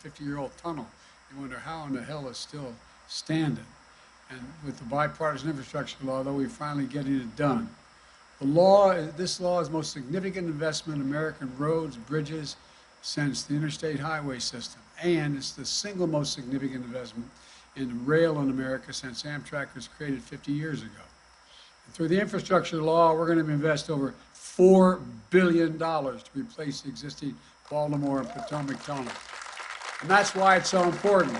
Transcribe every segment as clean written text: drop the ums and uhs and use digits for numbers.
150-year-old tunnel. You wonder how in the hell it's still standing. And with the bipartisan infrastructure law, though, we're finally getting it done. This law is the most significant investment in American roads, bridges, since the interstate highway system. And it's the single most significant investment in rail in America since Amtrak was created 50 years ago. And through the infrastructure law, we're going to invest over $4 billion to replace the existing Baltimore and Potomac tunnels. And that's why it's so important.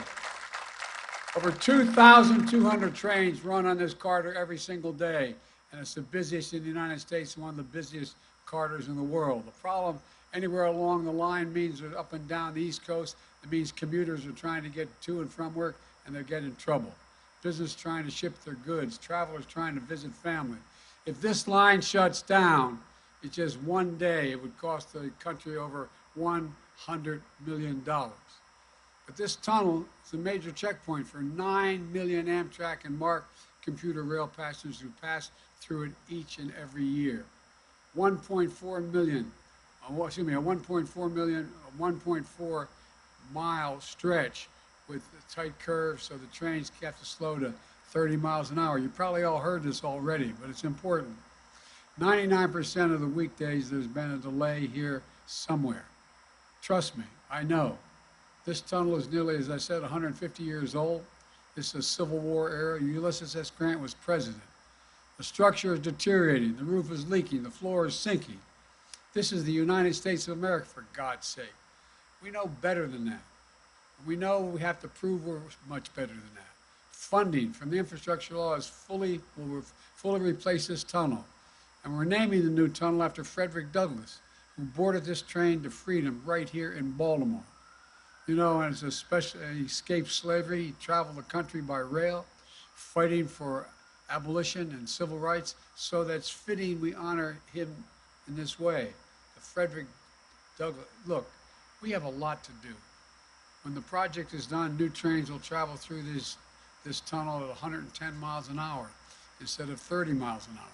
Over 2,200 trains run on this corridor every single day, and it's the busiest in the United States and one of the busiest corridors in the world. The problem anywhere along the line means that up and down the East Coast, it means commuters are trying to get to and from work, and they're getting in trouble. Business trying to ship their goods, travelers trying to visit family. If this line shuts down, it's just one day, it would cost the country over $100 million. But this tunnel is a major checkpoint for 9 million Amtrak and MARC computer rail passengers who pass through it each and every year. 1.4 million, a 1.4 mile stretch with tight curves, so the trains have to slow to 30 miles an hour. You probably all heard this already, but it's important. 99% of the weekdays there's been a delay here somewhere. Trust me, I know. This tunnel is nearly, as I said, 150 years old. This is a Civil War era. Ulysses S. Grant was president. The structure is deteriorating. The roof is leaking. The floor is sinking. This is the United States of America, for God's sake. We know better than that. We know we have to prove we're much better than that. Funding from the infrastructure law will fully replace this tunnel. And we're naming the new tunnel after Frederick Douglass, who boarded this train to freedom right here in Baltimore. You know, and he escaped slavery. He traveled the country by rail, fighting for abolition and civil rights. So that's fitting we honor him in this way. The Frederick Douglass. Look, we have a lot to do. When the project is done, new trains will travel through this tunnel at 110 miles an hour instead of 30 miles an hour.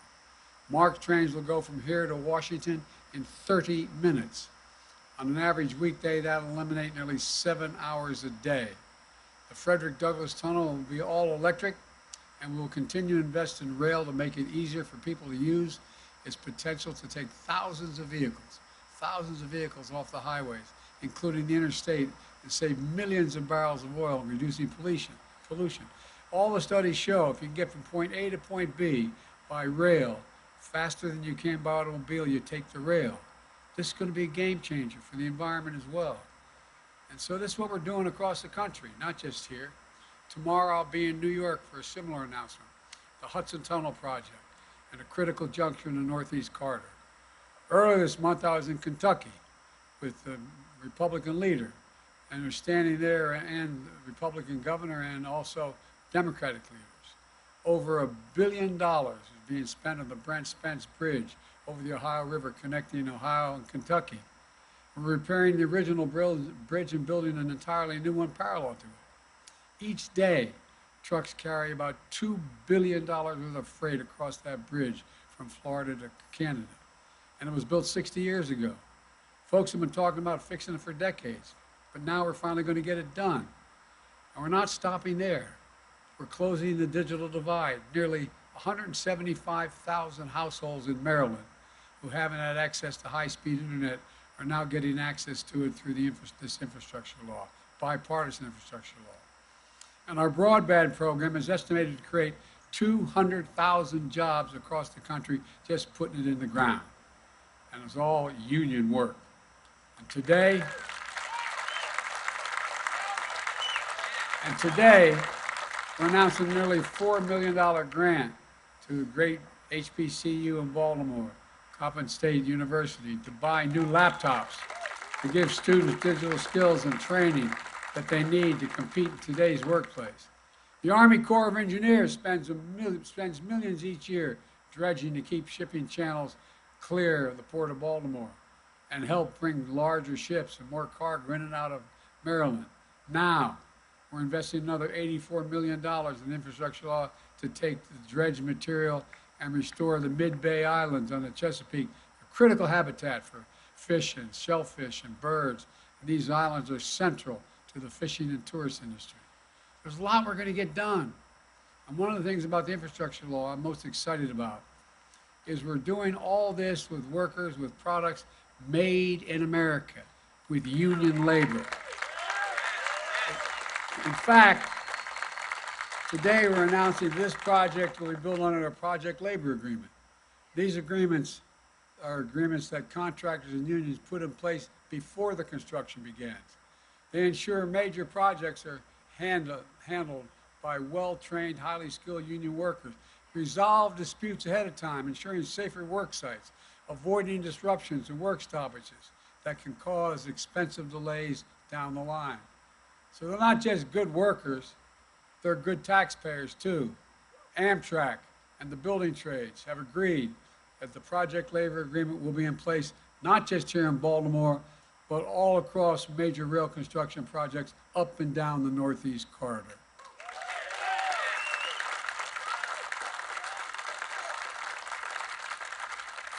MARC trains will go from here to Washington in 30 minutes. On an average weekday, that'll eliminate nearly 7 hours a day. The Frederick Douglass Tunnel will be all electric, and we will continue to invest in rail to make it easier for people to use. Its potential to take thousands of vehicles off the highways, including the interstate, and save millions of barrels of oil, reducing pollution. All the studies show if you can get from point A to point B by rail faster than you can by automobile, you take the rail. This is going to be a game changer for the environment as well. And so this is what we're doing across the country, not just here. Tomorrow I'll be in New York for a similar announcement, the Hudson Tunnel Project and a critical juncture in the Northeast Corridor. Earlier this month I was in Kentucky with the Republican leader, and they're standing there, and the Republican governor and also Democratic leaders. Over $1 billion is being spent on the Brent Spence Bridge over the Ohio River connecting Ohio and Kentucky. We're repairing the original bridge and building an entirely new one parallel to it. Each day, trucks carry about $2 billion worth of freight across that bridge from Florida to Canada. And it was built 60 years ago. Folks have been talking about fixing it for decades, but now we're finally going to get it done. And we're not stopping there. We're closing the digital divide. Nearly 175,000 households in Maryland who haven't had access to high-speed internet are now getting access to it through this infrastructure law, bipartisan infrastructure law. And our broadband program is estimated to create 200,000 jobs across the country just putting it in the ground. And it's all union work. And today, we're announcing a nearly $4 million grant to the great HBCU in Baltimore, Coppin State University, to buy new laptops to give students digital skills and training that they need to compete in today's workplace. The Army Corps of Engineers spends millions each year dredging to keep shipping channels clear of the Port of Baltimore and help bring larger ships and more cargo in and out of Maryland. Now, we're investing another $84 million in infrastructure law to take the dredged material and restore the mid-bay islands on the Chesapeake, a critical habitat for fish and shellfish and birds. And these islands are central to to the fishing and tourist industry. There's a lot we're going to get done. And one of the things about the infrastructure law I'm most excited about is we're doing all this with workers, with products made in America, with union labor. In fact, today we're announcing this project will be built under a project labor agreement. These agreements are agreements that contractors and unions put in place before the construction begins. They ensure major projects are handled by well-trained, highly skilled union workers, resolve disputes ahead of time, ensuring safer work sites, avoiding disruptions and work stoppages that can cause expensive delays down the line. So they're not just good workers, they're good taxpayers too. Amtrak and the building trades have agreed that the project labor agreement will be in place not just here in Baltimore, but all across major rail construction projects up and down the Northeast Corridor.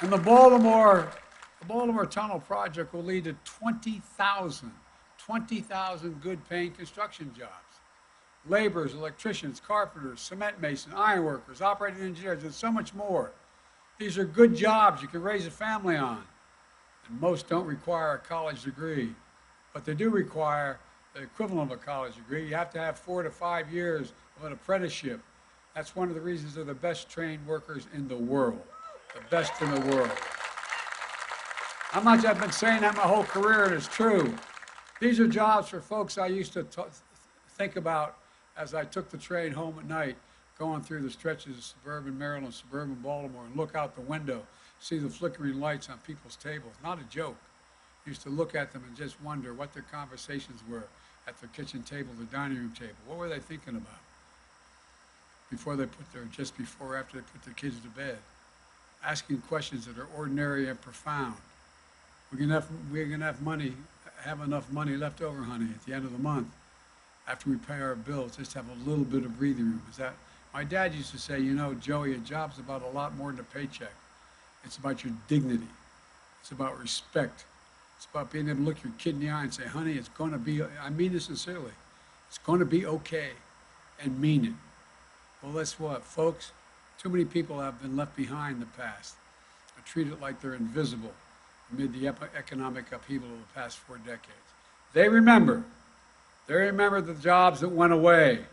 And the Baltimore Tunnel project will lead to 20,000 good-paying construction jobs. Laborers, electricians, carpenters, cement masons, ironworkers, operating engineers, and so much more. These are good jobs you can raise a family on. And most don't require a college degree, but they do require the equivalent of a college degree. You have to have 4 to 5 years of an apprenticeship. That's one of the reasons they're the best trained workers in the world. The best in the world. I've been saying that my whole career, and it's true. These are jobs for folks I used to think about as I took the train home at night, going through the stretches of suburban Maryland, suburban Baltimore, and look out the window, see the flickering lights on people's tables. Not a joke. I used to look at them and just wonder what their conversations were at their kitchen table, the dining room table. What were they thinking about before they just before or after they put their kids to bed? Asking questions that are ordinary and profound. We're gonna have enough money left over, honey, at the end of the month, after we pay our bills, just have a little bit of breathing room. My dad used to say, you know, Joey, a job's about a lot more than a paycheck. It's about your dignity. It's about respect. It's about being able to look your kid in the eye and say, honey, it's gonna be, I mean this sincerely, it's gonna be okay, and mean it. Well, that's what, folks? Too many people have been left behind in the past, are treated like they're invisible amid the economic upheaval of the past 4 decades. They remember the jobs that went away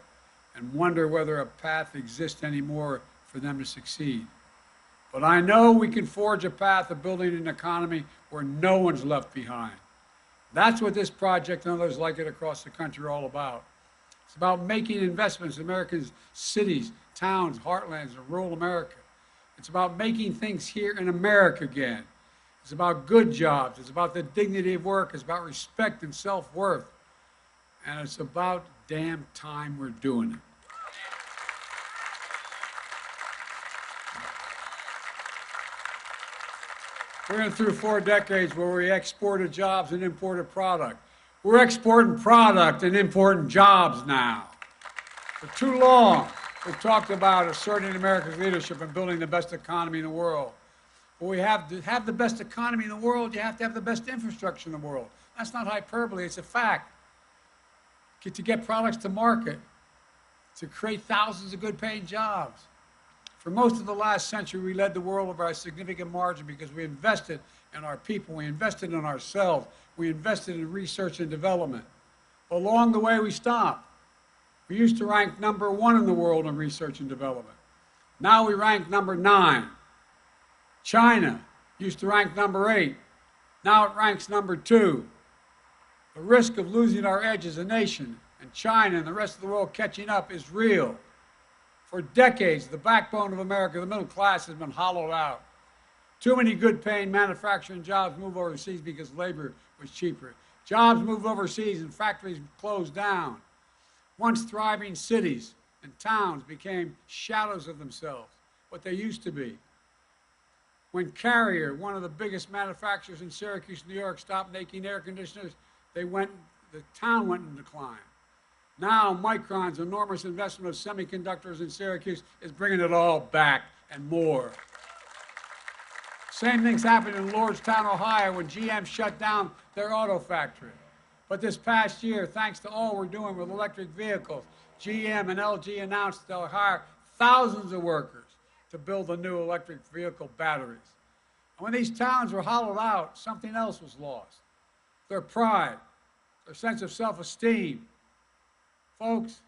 and wonder whether a path exists anymore for them to succeed. But I know we can forge a path of building an economy where no one's left behind. That's what this project and others like it across the country are all about. It's about making investments in America's cities, towns, heartlands, and rural America. It's about making things here in America again. It's about good jobs. It's about the dignity of work. It's about respect and self-worth. And it's about damn time we're doing it. We're in through 4 decades where we exported jobs and imported product. We're exporting product and importing jobs now. For too long, we've talked about asserting America's leadership and building the best economy in the world. Well, we have to have the best economy in the world, you have to have the best infrastructure in the world. That's not hyperbole, it's a fact. To get products to market, to create thousands of good-paying jobs. For most of the last century, we led the world by a significant margin because we invested in our people, we invested in ourselves, we invested in research and development. But along the way, we stopped. We used to rank number 1 in the world in research and development. Now we rank number 9. China used to rank number 8. Now it ranks number 2. The risk of losing our edge as a nation and China and the rest of the world catching up is real. For decades, the backbone of America, the middle class, has been hollowed out. Too many good-paying manufacturing jobs move overseas because labor was cheaper. Jobs moved overseas and factories closed down. Once thriving cities and towns became shadows of themselves, what they used to be. When Carrier, one of the biggest manufacturers in Syracuse, New York, stopped making air conditioners, the town went in decline. Now, Micron's enormous investment of semiconductors in Syracuse is bringing it all back and more. Same thing's happened in Lordstown, Ohio, when GM shut down their auto factory. But this past year, thanks to all we're doing with electric vehicles, GM and LG announced they'll hire thousands of workers to build the new electric vehicle batteries. And when these towns were hollowed out, something else was lost. Their pride, their sense of self-esteem. Folks,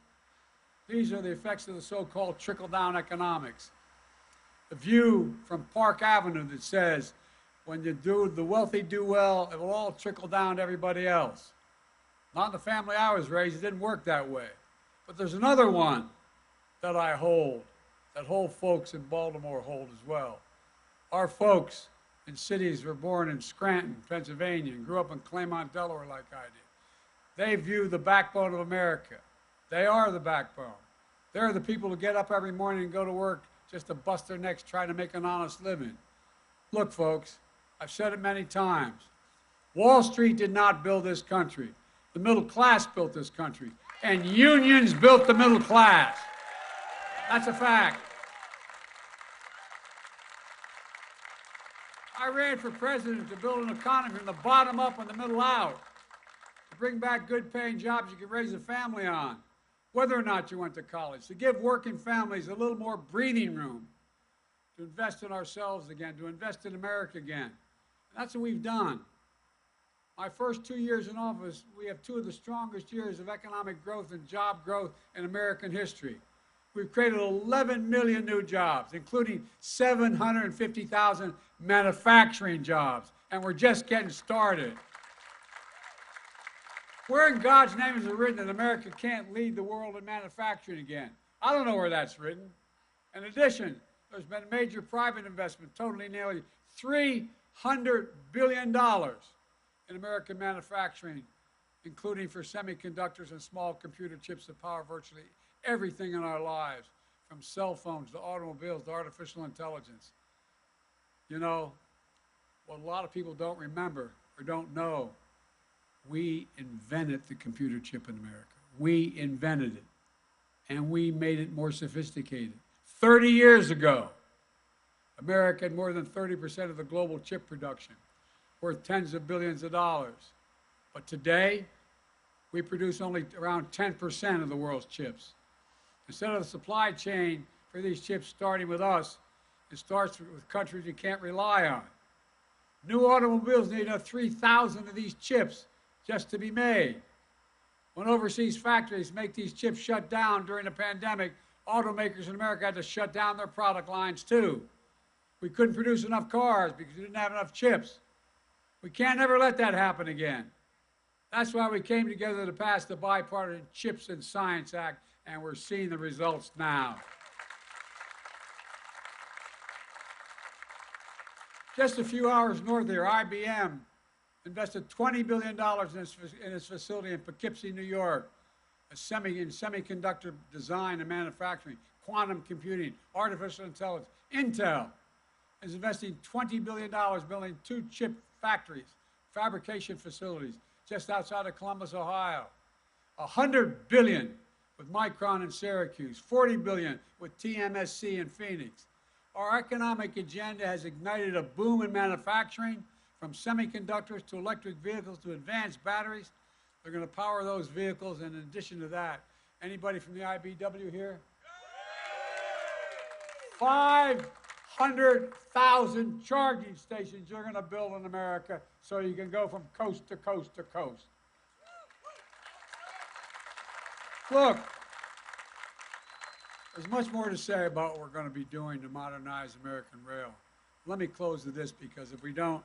these are the effects of the so-called trickle-down economics. The view from Park Avenue that says, when the wealthy do well, it will all trickle down to everybody else. Not in the family I was raised, it didn't work that way. But there's another one that I hold, that whole folks in Baltimore hold as well. Our folks in cities were born in Scranton, Pennsylvania, and grew up in Claymont, Delaware like I did. They view the backbone of America. They are the backbone. They're the people who get up every morning and go to work just to bust their necks trying to make an honest living. Look, folks, I've said it many times. Wall Street did not build this country. The middle class built this country, and unions built the middle class. That's a fact. I ran for president to build an economy from the bottom up and the middle out, to bring back good-paying jobs you can raise a family on, whether or not you went to college, to give working families a little more breathing room, to invest in ourselves again, to invest in America again. And that's what we've done. My first 2 years in office, we have 2 of the strongest years of economic growth and job growth in American history. We've created 11 million new jobs, including 750,000 manufacturing jobs, and we're just getting started. Where in God's name is it written that America can't lead the world in manufacturing again? I don't know where that's written. In addition, there's been major private investment, totaling nearly $300 billion in American manufacturing, including for semiconductors and small computer chips that power virtually everything in our lives, from cell phones to automobiles to artificial intelligence. You know, what a lot of people don't remember or don't know, we invented the computer chip in America. We invented it, and we made it more sophisticated. 30 years ago, America had more than 30% of the global chip production, worth tens of billions of dollars. But today, we produce only around 10% of the world's chips. Instead of the supply chain for these chips starting with us, it starts with countries you can't rely on. New automobiles need 3,000 of these chips just to be made. When overseas factories make these chips shut down during the pandemic, automakers in America had to shut down their product lines too. We couldn't produce enough cars because we didn't have enough chips. We can't ever let that happen again. That's why we came together to pass the Bipartisan Chips and Science Act, and we're seeing the results now. Just a few hours north there, IBM invested $20 billion in its facility in Poughkeepsie, New York, in semiconductor design and manufacturing, quantum computing, artificial intelligence. Intel is investing $20 billion building 2 chip factories, fabrication facilities, just outside of Columbus, Ohio. $100 billion with Micron in Syracuse, $40 billion with TMSC in Phoenix. Our economic agenda has ignited a boom in manufacturing, from semiconductors to electric vehicles to advanced batteries. They're going to power those vehicles, and in addition to that, anybody from the IBW here? 500,000 charging stations you're going to build in America so you can go from coast to coast to coast. Look, there's much more to say about what we're going to be doing to modernize American rail. Let me close with this, because if we don't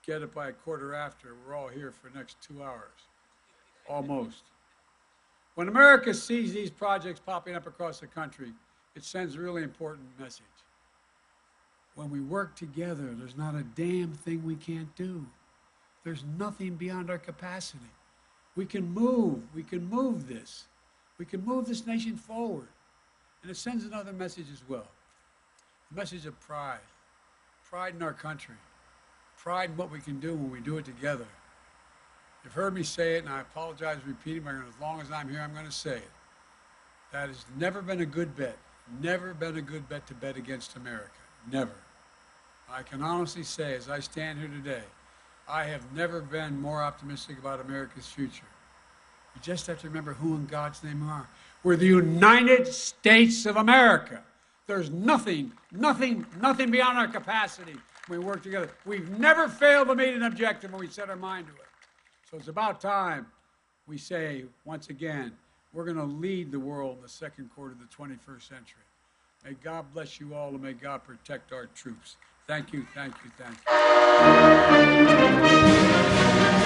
get it by 1/4 we're all here for the next 2 hours, almost. When America sees these projects popping up across the country, it sends a really important message. When we work together, there's not a damn thing we can't do. There's nothing beyond our capacity. We can move this. We can move this nation forward. And it sends another message as well. A message of pride. Pride in our country. Pride in what we can do when we do it together. You've heard me say it, and I apologize for repeating, but as long as I'm here, I'm going to say it. That has never been a good bet. Never been a good bet to bet against America. Never. I can honestly say, as I stand here today, I have never been more optimistic about America's future. You just have to remember who in God's name we are. We're the United States of America. There's nothing beyond our capacity when we work together. We've never failed to meet an objective when we set our mind to it. So it's about time we say, once again, we're going to lead the world in the second quarter of the 21st century. May God bless you all, and may God protect our troops. Thank you, thank you, thank you.